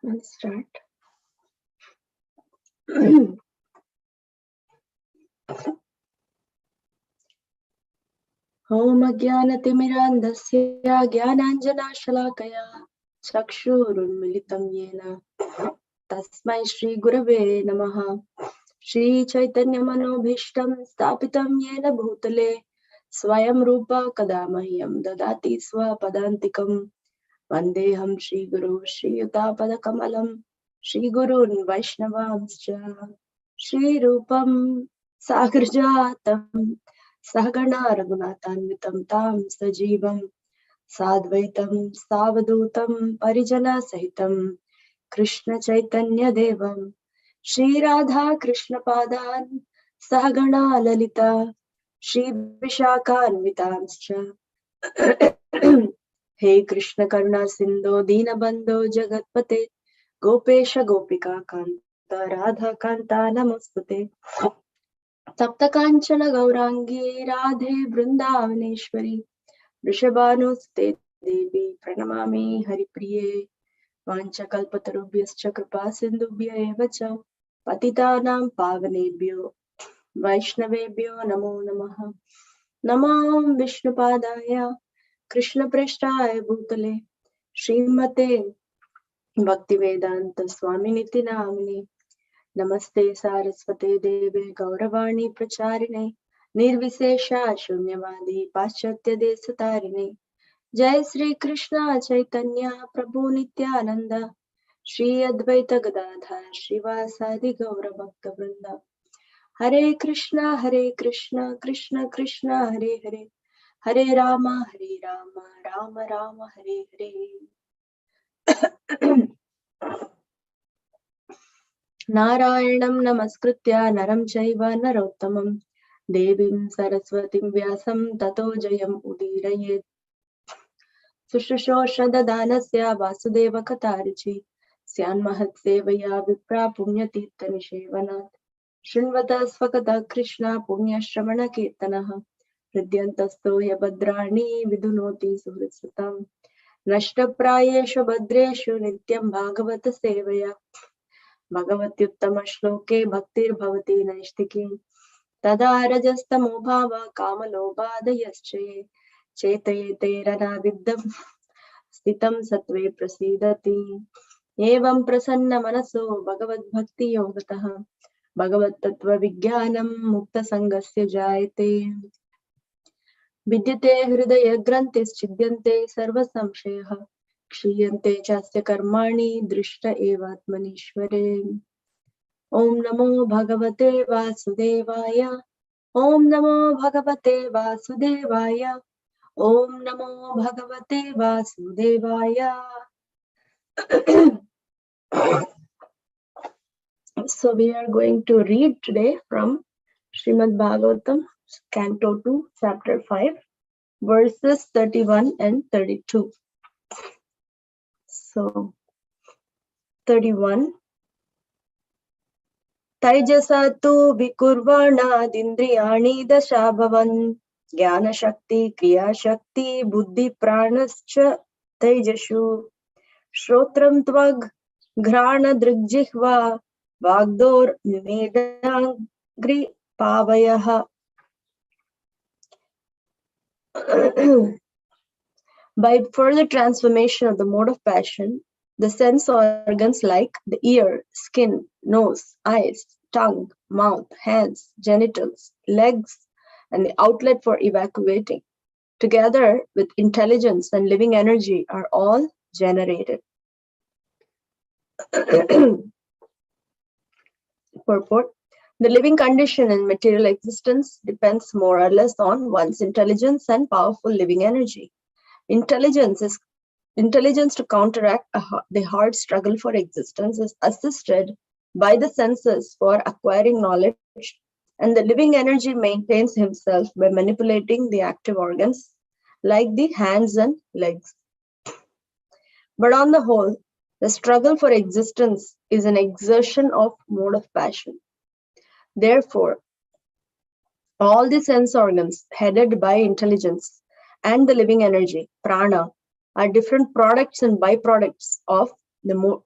Let's start. Om Ajnanatimirandasya Jnananjanashalakaya Chakshurunmilitam Yena Tasmai Shri Gurave Namaha Shri Chaitanya Manobhishtam Stapitam Yena Bhutale Swayam Rupa Kadamahyam Dadati Swapadantikam Vandeham Shri Guru Shri Yuta Kamalam Shri Gurun Vaishnavamscha Shri Rupam Sagarjatam Sahagana Raghunatanvitam Tam Sajivam Sadvaitam Savadutam Parijana Sahitam Krishna Chaitanya Devam Shri Radha Krishna Padan Sahagana Lalita Shri Vishakhanvitamscha Hey Krishna Karuna Sindho Dinabandho Jagatpate Gopesha Gopika Kanta Radha Kanta Namostute Tapta Kanchana Gaurangi Radhe Vrindavaneshwari Vrishabhanuste Devi Pranamami Haripriye Vancha Kalpatarubhyascha Kripa Sindhubhya Evacha Patitanam Pavanebhyo Vaishnavebhyo Namo Namaha Namam Vishnupadaya Krishna Prasthaya Bhutale Srimate Bhaktivedanta Swami Niti Namini Namaste Saraswate Deve Gauravani Pracharine Nirvisesha Shunyavadi Paschatya Desatarine Jai Sri Krishna Chaitanya Prabhu Nityananda Shri Advaita Gadadhar Srivasadi Gaura Bhakta Vrinda Hare Krishna Krishna Krishna Hare Hare Hare Rama Rama Rama Hare Hare Narayanam Namaskritya Naram Chaiva Narottamam Devim Saraswatim Vyasam Tato Jayam Udirayet Sushrushosha Dadanasya Vasudeva Katarichi Syan Mahatsevaya Vipra Punyatita Nishevanat Shinvata Svakata Krishna Punya Shramana Kirtanaha Hridyantasto Yabhadrani Vidunoti Suhritsatam Nashtaprayeshu Bhadreshu Nityam Bhagavata Sevaya Bhagavatyuttama Shloke Bhaktir Bhavati Naistiki Tada Rajastamo Bhava Kamalobhadayasche Chetayete Ranaviddam Stitam Satve Prasidati Evam Prasanna Manaso Bhagavad Bhakti Yogataha Bhagavad Tattva Vijnanam Mukta Sangasya Jayate Vidyate Hridaya Grantis Chidyante Sarva Samshayaha Kshiyante Chasya Karmani Drishta Evatmanishware Om Namo Bhagavate Vasudevaya Om Namo Bhagavate Vasudevaya Om Namo Bhagavate Vasudevaya. So we are going to read today from Srimad Bhagavatam, Canto 2, Chapter 5, verses 31 and 32. So, 31. Taijasa tu vikurvana dindriyani dashabhavan jnana shakti kriya shakti buddhi pranascha taijashu shrotram tvag ghrana drigjihva vagdor medangri pavayaha. By further transformation of the mode of passion, the sense organs like the ear, skin, nose, eyes, tongue, mouth, hands, genitals, legs, and the outlet for evacuating, together with intelligence and living energy, are all generated. Purport: the living condition in material existence depends more or less on one's intelligence and powerful living energy. Intelligence to counteract the hard struggle for existence is assisted by the senses for acquiring knowledge, and the living energy maintains himself by manipulating the active organs like the hands and legs. But on the whole, the struggle for existence is an exertion of mode of passion. Therefore, all the sense organs headed by intelligence and the living energy, prana, are different products and byproducts of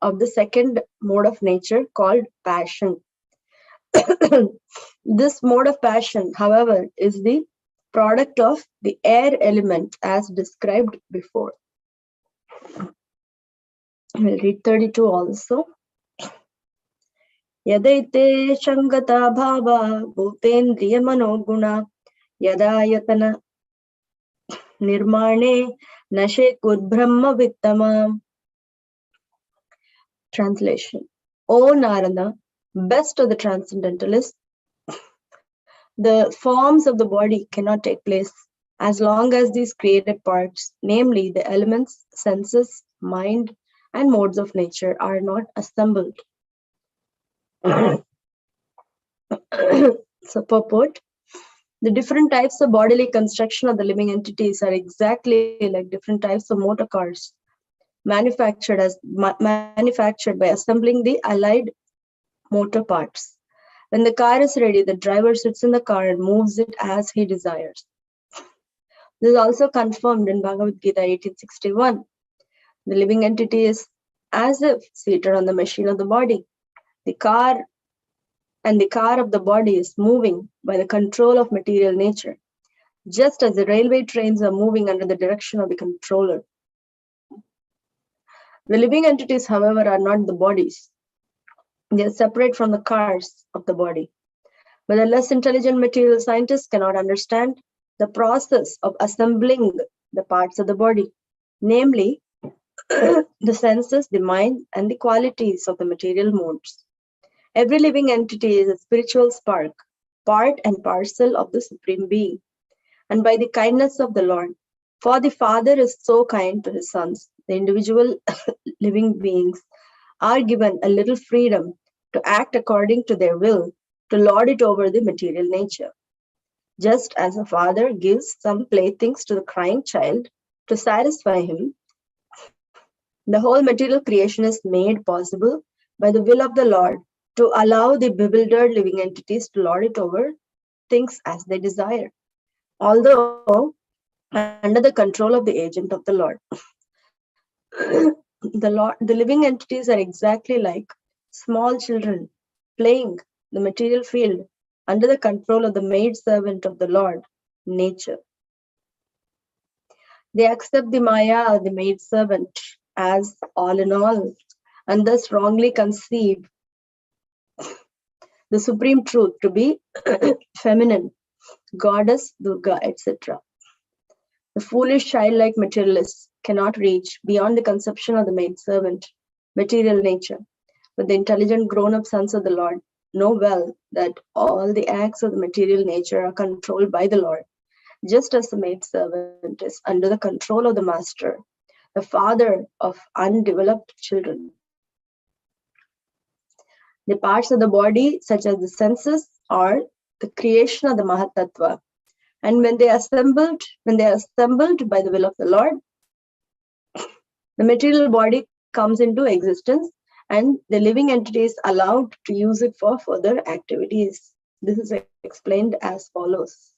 of the second mode of nature called passion. This mode of passion, however, is the product of the air element as described before. We'll read 32 also. Yadaite shangata bhava bhutendriya manoguna yadayatana nirmane nashekud brahma vittamam. Translation. O Narada, best of the transcendentalists, the forms of the body cannot take place as long as these created parts, namely the elements, senses, mind, and modes of nature, are not assembled. So, purport. The different types of bodily construction of the living entities are exactly like different types of motor cars manufactured by assembling the allied motor parts. When the car is ready, the driver sits in the car and moves it as he desires. This is also confirmed in Bhagavad Gita 1861. The living entity is as if seated on the machine of the body. The car of the body is moving by the control of material nature, just as the railway trains are moving under the direction of the controller. The living entities, however, are not the bodies. They are separate from the cars of the body. But the less intelligent material scientists cannot understand the process of assembling the parts of the body, namely the senses, the mind, and the qualities of the material modes. Every living entity is a spiritual spark, part and parcel of the Supreme Being. And by the kindness of the Lord, for the Father is so kind to his sons, the individual living beings are given a little freedom to act according to their will, to lord it over the material nature. Just as a father gives some playthings to the crying child to satisfy him, the whole material creation is made possible by the will of the Lord to allow the bewildered living entities to lord it over things as they desire, although under the control of the agent of the Lord. The living entities are exactly like small children playing the material field under the control of the maidservant of the Lord, nature. They accept the Maya or the maidservant as all in all, and thus wrongly conceive the supreme truth to be feminine, goddess, Durga, etc. The foolish childlike materialists cannot reach beyond the conception of the maidservant, material nature. But the intelligent grown-up sons of the Lord know well that all the acts of the material nature are controlled by the Lord, just as the maidservant is under the control of the master, the father of undeveloped children. The parts of the body, such as the senses, are the creation of the Mahatattva. And when they are assembled by the will of the Lord, the material body comes into existence and the living entity is allowed to use it for further activities. This is explained as follows.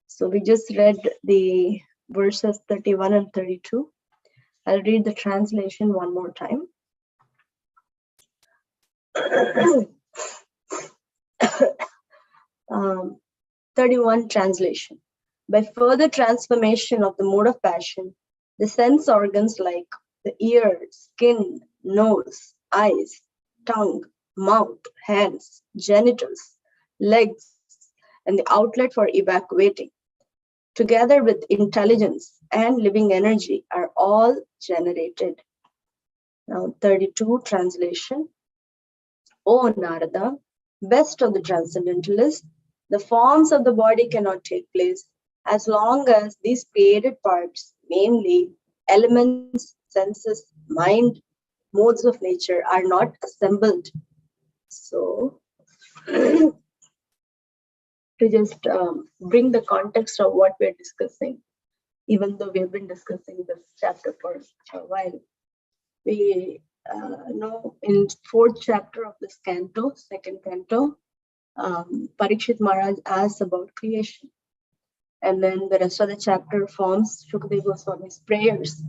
So we just read the verses 31 and 32. I'll read the translation one more time. 31 translation. By further transformation of the mode of passion, the sense organs like the ear, skin, nose, eyes, tongue, mouth, hands, genitals, legs, and the outlet for evacuating, together with intelligence and living energy, are all generated. Now, 32 translation. O Narada, best of the transcendentalists, the forms of the body cannot take place as long as these created parts, namely elements, senses, mind, modes of nature, are not assembled. So, to just bring the context of what we're discussing, even though we've been discussing this chapter for a while, we know in 4th chapter of this canto, 2nd canto, Parikshit Maharaj asks about creation. And then the rest of the chapter forms Shukadeva Goswami's prayers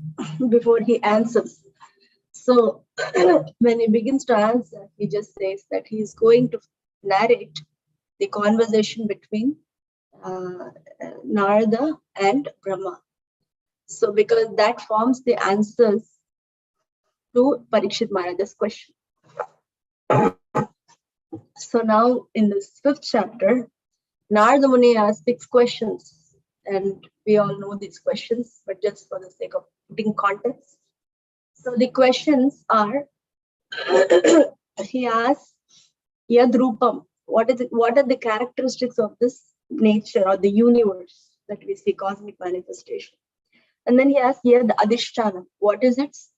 before he answers. So when he begins to answer, he just says that he is going to narrate the conversation between Narada and Brahma. So because that forms the answers to Parikshit Maharaj's question. So now in this 5th chapter, Narada Muni asks 6 questions, and we all know these questions, but just for the sake of putting context. So the questions are, he asks, Yad Rupam, what are the characteristics of this nature or the universe that we see, cosmic manifestation? And then he asks, Yad Adhishtanam, what is its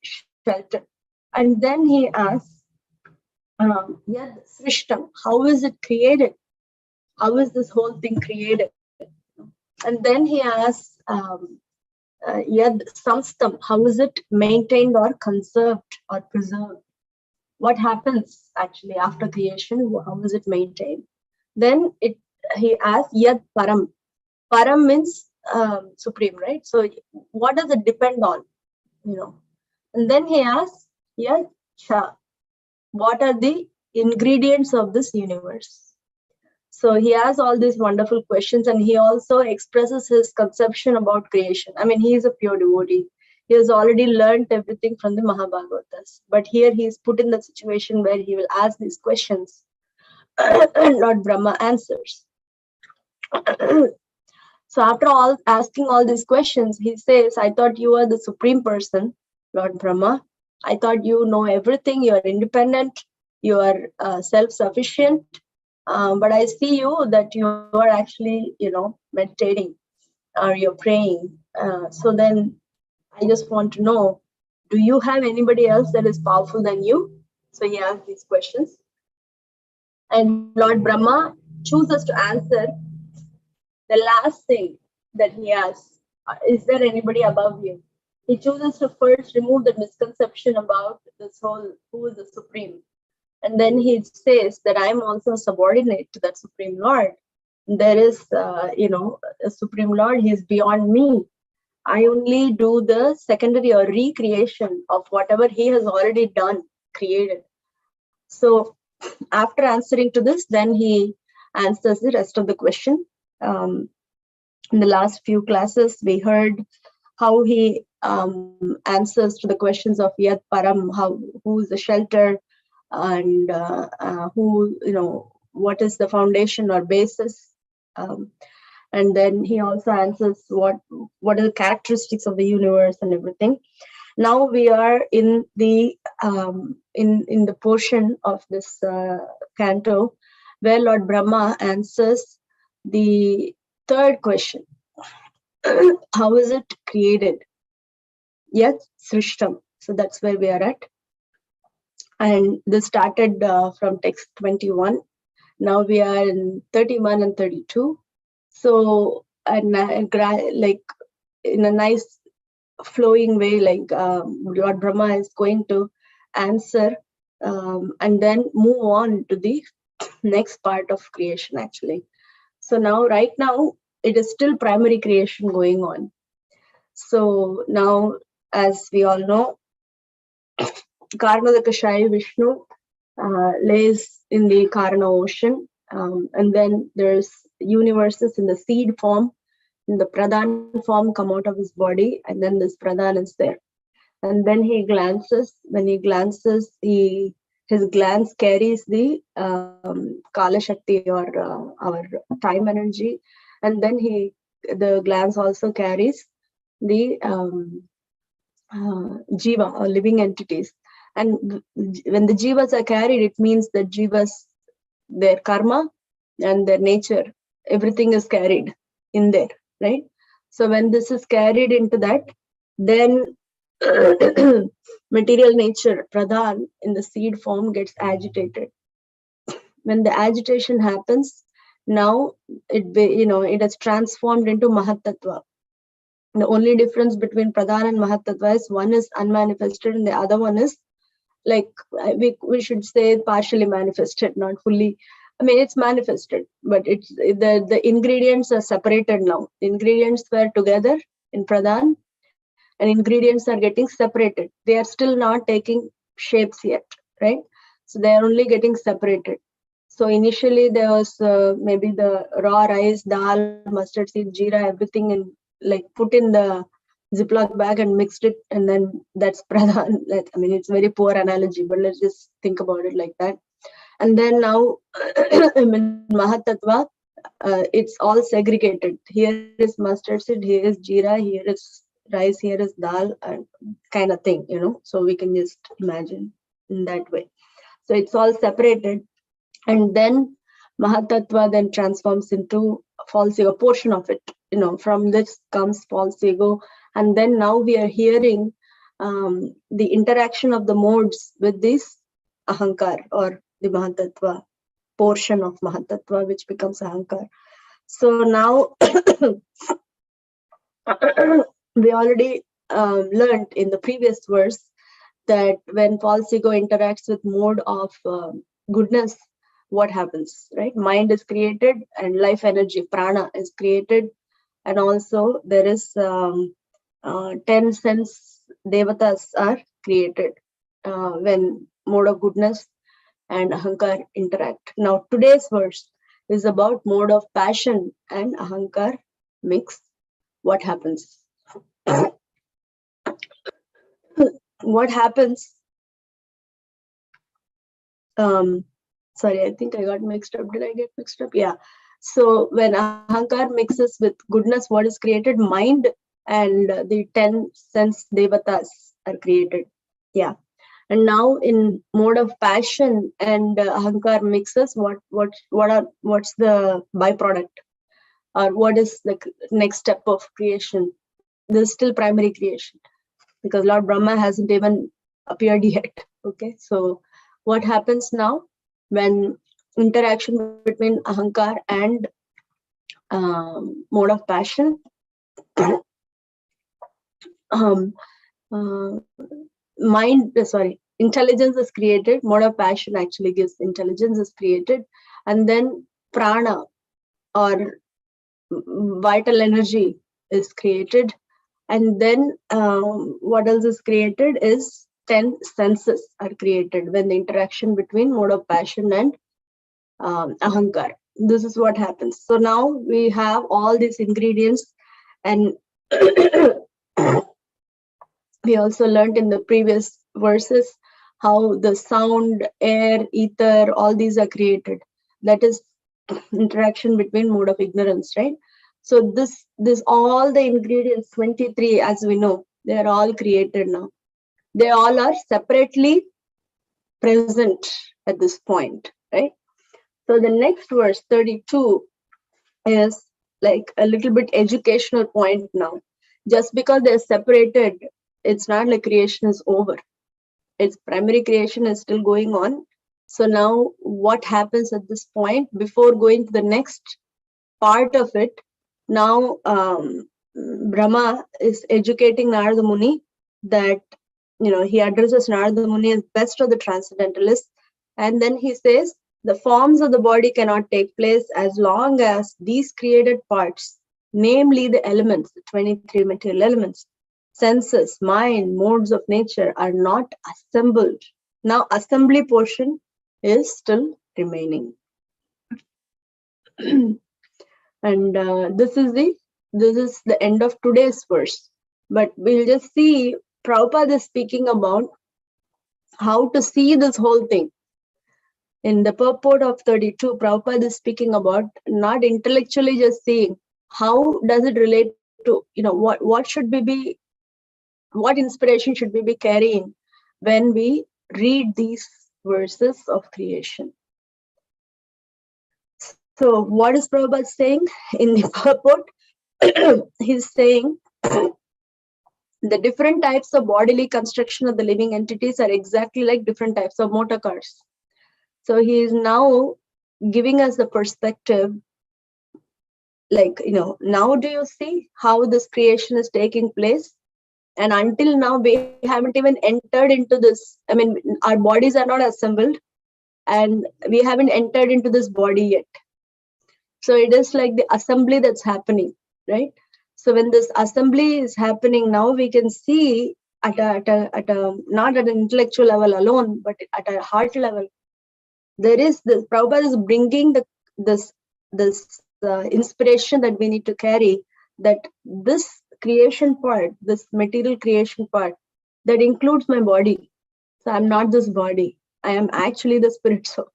shelter? And then he asks, Yad Srishtam, how is it created? How is this whole thing created? And then he asks, Yad Samstam, how is it maintained or conserved or preserved? What happens actually after creation? How is it maintained? Then he asks Yad Param. Param means supreme, right? So what does it depend on? And then he asks Yad Cha. What are the ingredients of this universe? So he has all these wonderful questions, and he also expresses his conception about creation. I mean, he is a pure devotee. He has already learned everything from the Mahabharata. But here he is put in the situation where he will ask these questions, and Lord Brahma answers. So after all asking all these questions, he says, I thought you are the supreme person, Lord Brahma. I thought you know everything. You are independent. You are self-sufficient. But I see you that you are actually, meditating or you're praying. So then I just want to know, do you have anybody else that is powerful than you? So he asks these questions. And Lord Brahma chooses to answer the last thing that he asks, is there anybody above you? He chooses to first remove the misconception about this whole, who is the supreme. And then he says that I'm also subordinate to that Supreme Lord. There is, a Supreme Lord, he is beyond me. I only do the secondary or recreation of whatever he has already done, created. So after answering to this, then he answers the rest of the question. In the last few classes, we heard how he answers to the questions of Yad Param, who is the shelter, and what is the foundation or basis, and then he also answers what are the characteristics of the universe and everything. Now we are in the in the portion of this canto where Lord Brahma answers the 3rd question. How is it created? Yes, Srishtam. So that's where we are at. And this started from text 21. Now we are in 31 and 32. So, like in a nice flowing way, like Lord Brahma is going to answer and then move on to the next part of creation actually. So now, right now, it is still primary creation going on. So now, as we all know, Karanadakashaya Vishnu lays in the Karana ocean, and then there's universes in the seed form, in the Pradhan form come out of his body, and then this Pradhan is there. And then he glances, when he glances, his glance carries the Kala Shakti or our time energy, and then the glance also carries the Jiva or living entities. And when the jivas are carried, it means that jivas, their karma and their nature, everything is carried in there, right? So when this is carried into that, then material nature, Pradhan, in the seed form gets agitated. When the agitation happens, now it has transformed into Mahatattva. The only difference between Pradhan and Mahatattva is one is unmanifested and the other one is, like, we should say, partially manifested, not fully. I mean, it's manifested, but it's the ingredients are separated now. The ingredients were together in Pradhan, and ingredients are getting separated. They are still not taking shapes yet, right? So they are only getting separated. So initially there was maybe the raw rice, dal, mustard seed, jeera, everything, and like put in the Ziploc bag and mixed it, and then that's pradhan. I mean, it's a very poor analogy, but let's just think about it like that. And then now in Mahatattva, it's all segregated. Here is mustard seed, here is jeera, here is rice, here is dal, and kind of thing, So we can just imagine in that way. So it's all separated. And then Mahatattva then transforms into false ego, portion of it. From this comes false ego. And then now we are hearing the interaction of the modes with this ahankar or the Mahatattva, portion of Mahatattva, which becomes ahankar. So now we already learned in the previous verse that when false ego interacts with mode of goodness, what happens, right? Mind is created and life energy, prana, is created. And also there is 10 sense devatas are created when mode of goodness and ahankar interact. Now today's verse is about mode of passion and ahankar mix. What happens? What happens? Sorry, I think I got mixed up. Did I get mixed up? Yeah. So when ahankar mixes with goodness, what is created? Mind and the 10 sense devatas are created. Yeah. And now in mode of passion and ahankar mixes, what's the byproduct, or what is the next step of creation? There's still primary creation, because Lord Brahma hasn't even appeared yet. Okay, so what happens now when interaction between ahankar and mode of passion? Intelligence is created. Mode of passion actually gives intelligence is created, and then prana or vital energy is created, and then what else is created is 10 senses are created when the interaction between mode of passion and ahankar. This is what happens. So now we have all these ingredients, and we also learned in the previous verses how the sound, air, ether, all these are created. That is interaction between mode of ignorance, right? So this all the ingredients, 23, as we know, they are all created now. They all are separately present at this point, right? So the next verse, 32, is like a little bit educational point now. Just because they're separated, it's not like creation is over. Its primary creation is still going on. So now what happens at this point, before going to the next part of it, now Brahma is educating Narada Muni that, he addresses Narada Muni as best of the transcendentalists. And then he says, the forms of the body cannot take place as long as these created parts, namely the elements, the 23 material elements, senses, mind, modes of nature, are not assembled. Now assembly portion is still remaining. And this is the end of today's verse. But we'll just see, Prabhupada is speaking about how to see this whole thing. In the purport of 32, Prabhupada is speaking about not intellectually just seeing, how does it relate to, what inspiration should we be carrying when we read these verses of creation. So what is Prabhupada saying in the purport? He's saying the different types of bodily construction of the living entities are exactly like different types of motor cars. So he is now giving us the perspective, like, now do you see how this creation is taking place? And until now, we haven't even entered into this. I mean, our bodies are not assembled, and we haven't entered into this body yet. So it is like the assembly that's happening, right? So when this assembly is happening now, we can see at a not at an intellectual level alone, but at a heart level, there is this. Prabhupada is bringing this inspiration that we need to carry. That this creation part, this material creation part, that includes my body. So I'm not this body. I am actually the spirit soul.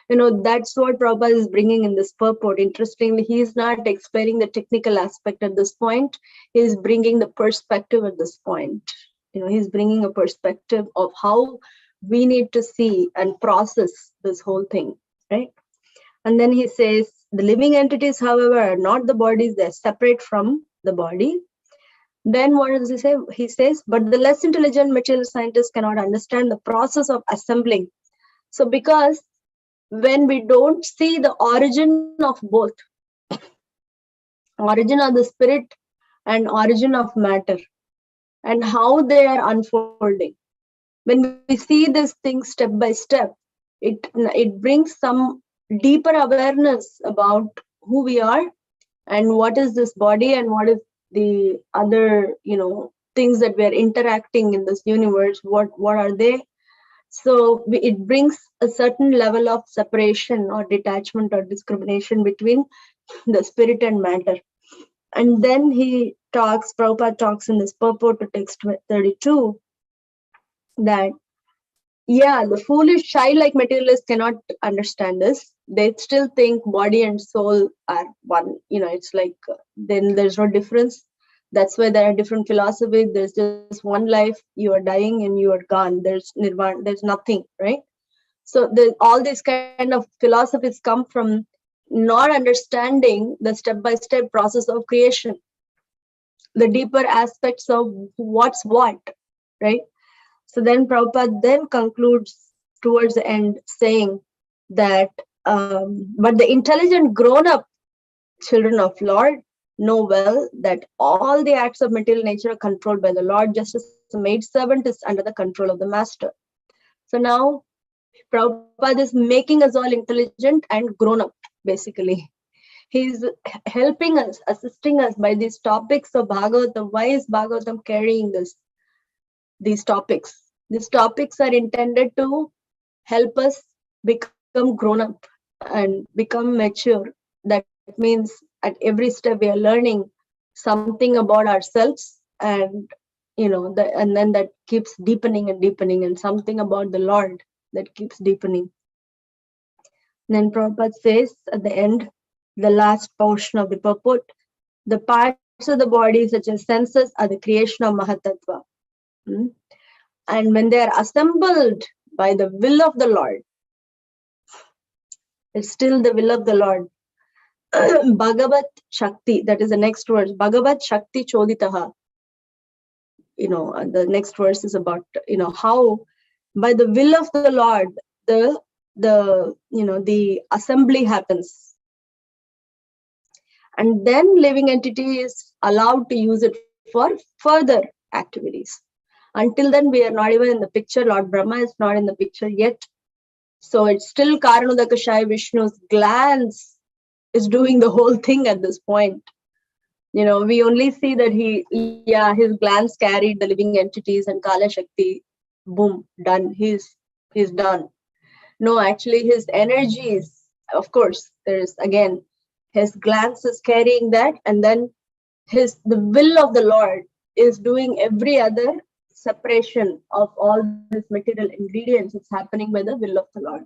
That's what Prabhupada is bringing in this purport. Interestingly, he is not explaining the technical aspect at this point. He is bringing the perspective at this point. He's bringing a perspective of how we need to see and process this whole thing, right? And then he says, the living entities, however, are not the bodies. They're separate from the body. Then what does he say? He says, but the less intelligent material scientists cannot understand the process of assembling. So because when we don't see the origin of both, origin of the spirit and origin of matter, and how they are unfolding, when we see this thing step by step, it brings some deeper awareness about who we are and what is this body and what is the other things that we are interacting in this universe. What are they? So it brings a certain level of separation or detachment or discrimination between the spirit and matter. And then Prabhupada talks in this purport to text 32 that, the foolish, childlike materialists cannot understand this. They still think body and soul are one. It's like then there's no difference. That's why there are different philosophies. There's just one life. You are dying and you are gone. There's nirvana. There's nothing, right? So all these kind of philosophies come from not understanding the step-by-step process of creation, the deeper aspects of what's what, right? So then Prabhupada then concludes towards the end saying that, but the intelligent grown-up children of Lord know well that all the acts of material nature are controlled by the Lord, just as a maidservant is under the control of the master. So now Prabhupada is making us all intelligent and grown up, basically. He's helping us, assisting us by these topics of Bhagavatam. Why is Bhagavatam carrying these topics? These topics are intended to help us become grown up and become mature. That means at every step we are learning something about ourselves, and and then that keeps deepening and deepening, and something about the Lord that keeps deepening. And then Prabhupada says at the end, the last portion of the purport, the parts of the body such as senses are the creation of Mahatattva. And when they are assembled by the will of the Lord, it's still the will of the Lord. Bhagavat Shakti, that is the next verse. Bhagavat Shakti Choditaha. The next verse is about, how by the will of the Lord, the assembly happens. And then living entity is allowed to use it for further activities. Until then, we are not even in the picture. Lord Brahma is not in the picture yet. So it's still Karanodakashaya Vishnu's glance is doing the whole thing at this point. We only see that his glance carried the living entities and Kala Shakti, boom, done. He's done. No, actually his energies, of course, there's again, his glance is carrying that, and then the will of the Lord is doing every other separation of all these material ingredients. It's happening by the will of the Lord.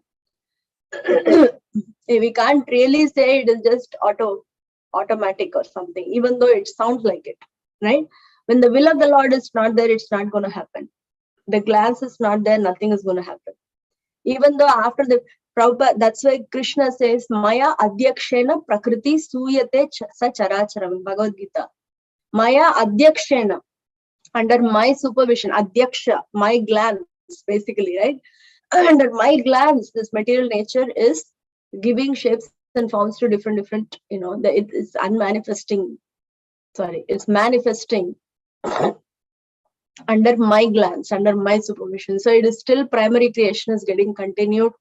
We can't really say it is just automatic or something, even though it sounds like it, right? When the will of the Lord is not there, it's not going to happen. The glance is not there, nothing is going to happen. Even though after the Prabhupada, that's why Krishna says, Maya Adhyakshena Prakriti Suyate Sacharacharam, Bhagavad Gita. Maya Adhyakshena, under my supervision, Adhyaksha, my glance, basically, right? Under my glance, this material nature is giving shapes and forms to different, it is it's manifesting under my glance, under my supervision. So it is still primary creation is getting continued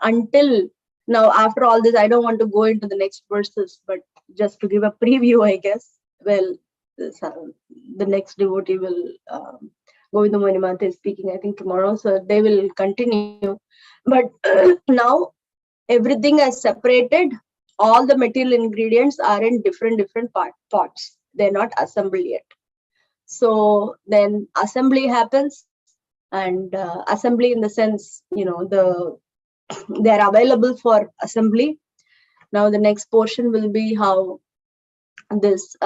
until now. After all this, I don't want to go into the next verses, but just to give a preview, I guess. well, the next devotee will, Govinda Manimata is speaking, I think tomorrow, so they will continue. But now everything is separated. All the material ingredients are in different pots. They're not assembled yet. So then assembly happens, and assembly in the sense, they're available for assembly. Now the next portion will be how this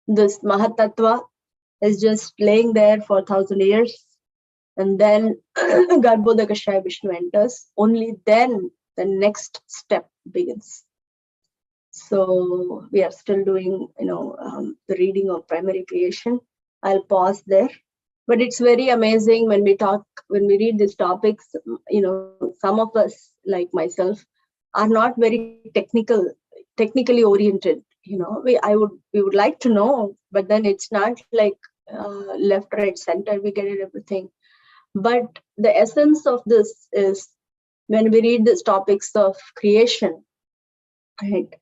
this Mahatattva is just laying there for 1,000 years, and then Garbhodakashaya Vishnu enters. Only then the next step begins. So we are still doing, the reading of primary creation. I'll pause there. But it's very amazing when we read these topics, some of us, like myself, are not very technically oriented. We would like to know, but then it's not like left, right, center, we get it everything. But the essence of this is when we read these topics of creation, right?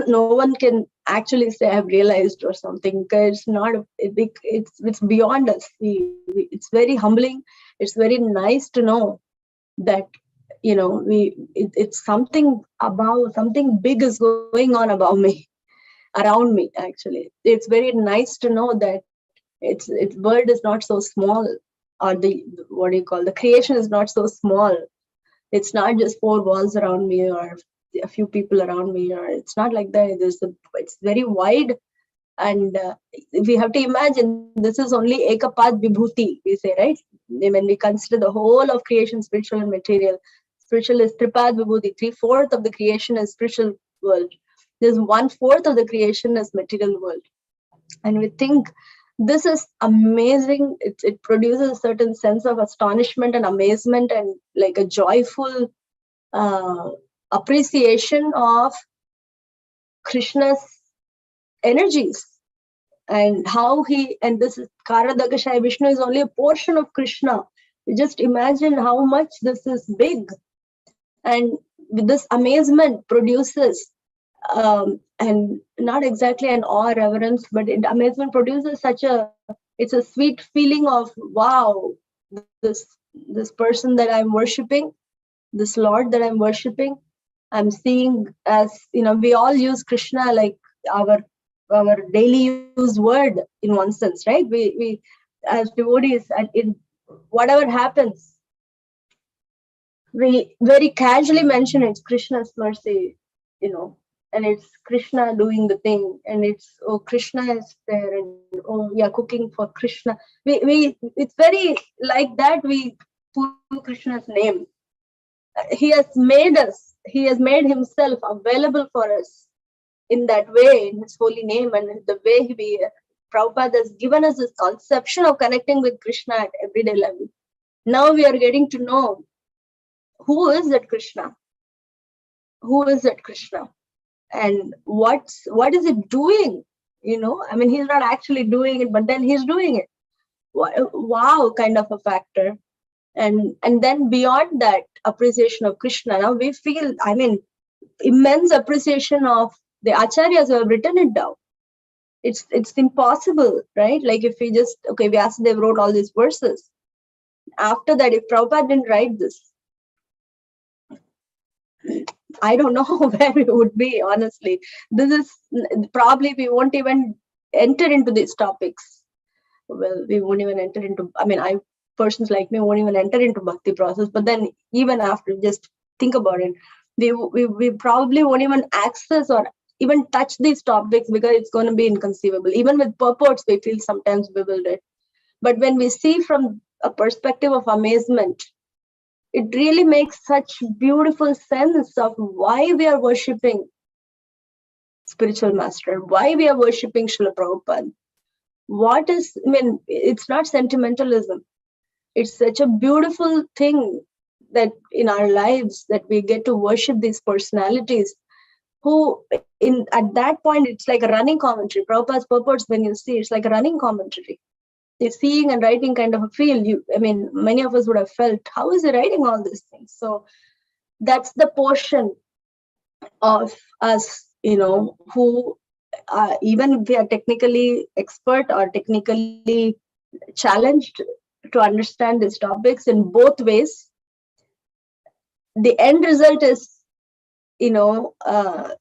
No one can actually say I've realized or something, because it's beyond us. It's very humbling. It's very nice to know that it's something big is going on above me, around me. Actually, it's very nice to know that its world is not so small, or the creation is not so small. It's not just four walls around me or a few people around me, or it's not like that. It's very wide, and we have to imagine this is only Ekapad Vibhuti, we say, right? When we consider the whole of creation, spiritual and material, spiritual is Tripad Vibhuti. 3/4 of the creation is spiritual world. There's 1/4 of the creation is material world, and we think this is amazing. It produces a certain sense of astonishment and amazement, and like a joyful appreciation of Krishna's energies, and how this is Karadakashaya Vishnu is only a portion of Krishna. You just imagine how much this is big, and this amazement produces and not exactly an awe reverence, but amazement produces it's a sweet feeling of, wow, this person that I'm worshipping, this Lord that I'm worshipping, I'm seeing as, we all use Krishna like our daily use word in one sense, right? We as devotees, and in whatever happens, we very casually mention it's Krishna's mercy, and it's Krishna doing the thing, and it's, oh, Krishna is there, and oh, yeah, cooking for Krishna. It's very like that. We put Krishna's name. He has made himself available for us in that way, in his holy name, and the way Prabhupada has given us this conception of connecting with Krishna at everyday level. Now we are getting to know who is that Krishna? Who is that Krishna? And what is it doing? He's not actually doing it, but then he's doing it. Wow, kind of a factor. And then beyond that appreciation of Krishna, now we feel, immense appreciation of the acharyas who have written it down. It's impossible, right? Like if we just, Vyasadeva wrote all these verses. After that, if Prabhupada didn't write this, I don't know where we would be, honestly. This is probably, we won't even enter into these topics. Well, we won't even enter into, persons like me won't even enter into bhakti process. But then even after, just think about it, we probably won't even access or even touch these topics, because it's going to be inconceivable. Even with purports, we feel sometimes bewildered. But when we see from a perspective of amazement, it really makes such beautiful sense of why we are worshipping spiritual master, why we are worshipping Srila Prabhupada. It's not sentimentalism. It's such a beautiful thing that in our lives that we get to worship these personalities who, at that point, it's like a running commentary. Prabhupada's purports, when you see, it's like a running commentary. It's seeing and writing kind of a feel. Many of us would have felt, how is he writing all these things? So that's the portion of us, who even if we are technically expert or technically challenged to understand these topics in both ways, the end result is,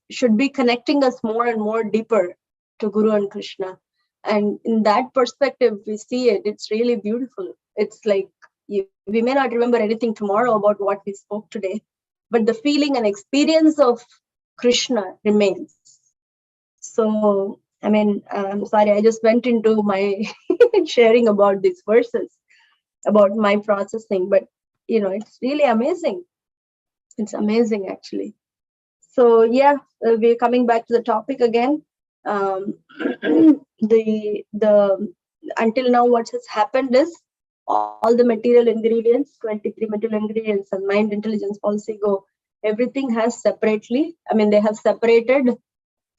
should be connecting us more and more deeper to Guru and Krishna. And in that perspective, we see it. It's really beautiful. It's like we may not remember anything tomorrow about what we spoke today, but the feeling and experience of Krishna remains. So, I mean, I'm sorry, I just went into my sharing about these verses, about my processing, but it's really amazing. It's amazing, actually. So yeah, we're coming back to the topic again. The until now, what has happened is all the material ingredients, 23 material ingredients, and mind, intelligence, policy, go. Everything has separately. I mean, they have separated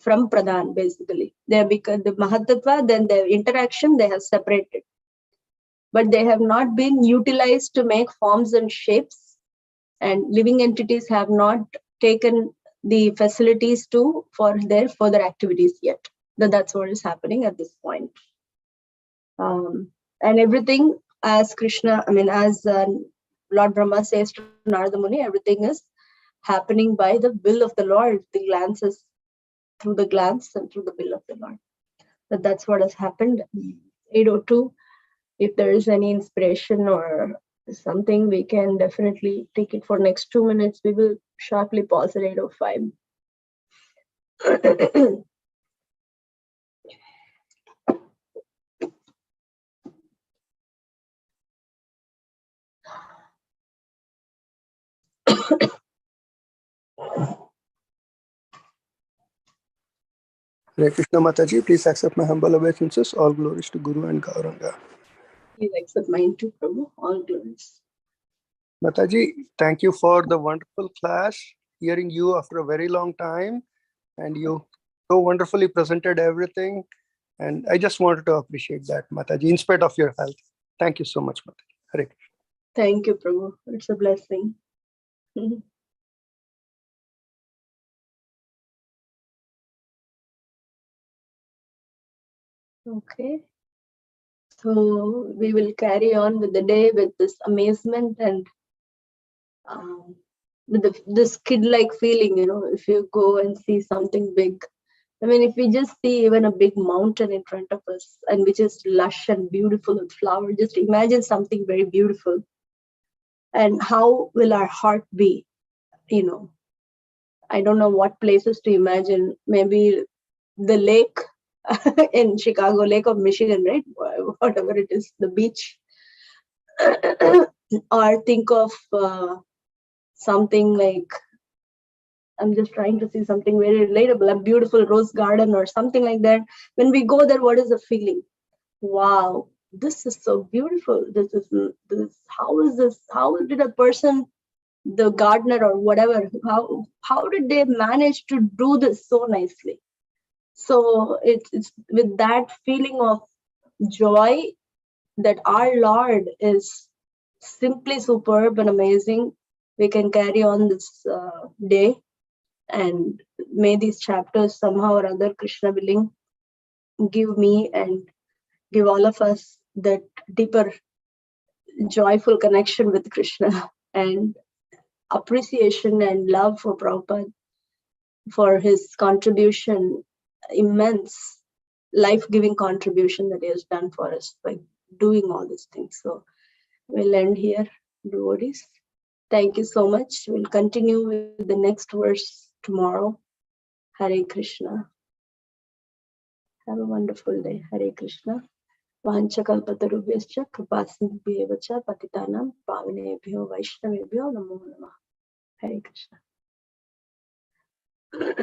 from Pradhan, basically. They have become the Mahatma, then their interaction, they have separated. But they have not been utilized to make forms and shapes, and living entities have not taken the facilities for their further activities yet. That's what is happening at this point. And everything, as Krishna, as Lord Brahma says to Narada Muni, everything is happening by the will of the Lord. The glance is through the glance and through the will of the Lord. That's what has happened. 8:02. If there is any inspiration or something, we can definitely take it for next 2 minutes. We will sharply pause at 8:05. Hare Krishna Mataji, please accept my humble obeisances. All glories to Guru and Gauranga. Please accept mine too, Prabhu. All glories. Mataji, thank you for the wonderful class. Hearing you after a very long time, and you so wonderfully presented everything. And I just wanted to appreciate that, Mataji, in spite of your health. Thank you so much, Mataji. Hare Krishna. Thank you, Prabhu. It's a blessing. Okay. So we will carry on with the day with this amazement and with this kid-like feeling, if you go and see something big. I mean, if we just see even a big mountain in front of us and which is lush and beautiful with flowers, just imagine something very beautiful. And how will our heart be? I don't know what places to imagine. Maybe the lake in Chicago, Lake of Michigan, right? Whatever it is, the beach. Or think of something like, I'm just trying to see something very relatable, a beautiful rose garden or something like that. When we go there, what is the feeling? Wow, this is so beautiful. How did a person, the gardener or whatever, how did they manage to do this so nicely? So it's with that feeling of joy that our Lord is simply superb and amazing, we can carry on this day. And may these chapters somehow or other, Krishna willing, give me and give all of us that deeper joyful connection with Krishna and appreciation and love for Prabhupada, for his contribution, immense life-giving contribution that he has done for us by doing all these things. So we'll end here, devotees. Thank you so much. We'll continue with the next verse tomorrow. Hare Krishna. Have a wonderful day. Hare Krishna. Vanchakalpatarubhyascha kripasindhubhyev cha patitanam pavanebhyo vaishnavebhyo namo namah. Hare Krishna.